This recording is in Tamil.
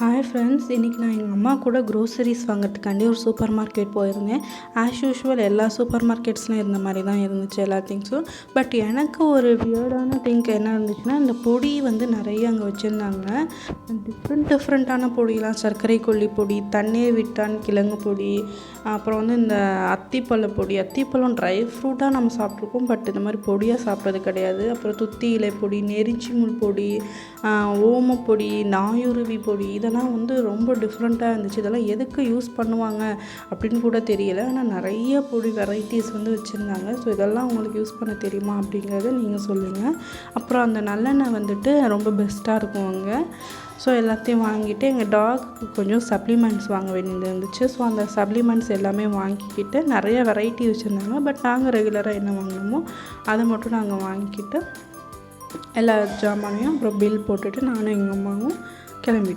ஹாய் ஃப்ரெண்ட்ஸ், இன்றைக்கி நான் எங்கள் அம்மா கூட க்ரோசரிஸ் வாங்குறதுக்காண்டி ஒரு சூப்பர் மார்க்கெட் போயிருந்தேன். ஆஸ் யூஷுவல் எல்லா சூப்பர் மார்க்கெட்ஸ்லையும் இருந்த மாதிரி தான் இருந்துச்சு எல்லா திங்ஸும். பட் எனக்கு ஒரு வியர்டான திங்க் என்ன இருந்துச்சுன்னா, இந்த பொடி வந்து நிறைய அங்கே வச்சுருந்தாங்க. டிஃப்ரெண்ட்டான பொடியெலாம், சர்க்கரை கொல்லி பொடி, தண்ணீர் விட்டான் கிழங்கு பொடி, அப்புறம் வந்து இந்த அத்திப்பழ பொடி. அத்திப்பழம் ட்ரை ஃப்ரூட்டாக நம்ம சாப்பிட்ருக்கோம், பட் இந்த மாதிரி பொடியாக சாப்பிட்றது கிடையாது. அப்புறம் துத்தி இலை பொடி, நெரிச்சி முள் பொடி, ஓமப்பொடி, நாயுருவி பொடி, இதெல்லாம் வந்து ரொம்ப டிஃப்ரெண்ட்டாக இருந்துச்சு. இதெல்லாம் எதுக்கு யூஸ் பண்ணுவாங்க அப்படின்னு கூட தெரியல. ஆனால் நிறைய பொடி வெரைட்டிஸ் வந்து வச்சுருந்தாங்க. ஸோ இதெல்லாம் உங்களுக்கு யூஸ் பண்ண தெரியுமா அப்படிங்கிறத நீங்கள் சொல்லுங்கள். அப்புறம் அந்த நல்லெண்ணெய் வந்துட்டு ரொம்ப பெஸ்ட்டாக இருக்கும் அங்கே. ஸோ எல்லாத்தையும் வாங்கிட்டு எங்கள் டாக்கு கொஞ்சம் சப்ளிமெண்ட்ஸ் வாங்க வேண்டியது இருந்துச்சு. ஸோ அந்த சப்ளிமெண்ட்ஸ் எல்லாமே வாங்கிக்கிட்டு நிறைய வெரைட்டி வச்சுருந்தாங்க. பட் நாங்கள் ரெகுலராக என்ன வாங்கினோமோ அதை மட்டும் நாங்கள் வாங்கிக்கிட்டு எல்லா ஜாமானையும் அப்புறம் பில் போட்டுட்டு நானும் எங்கள் அம்மாவும் கிளம்பிட்டோம்.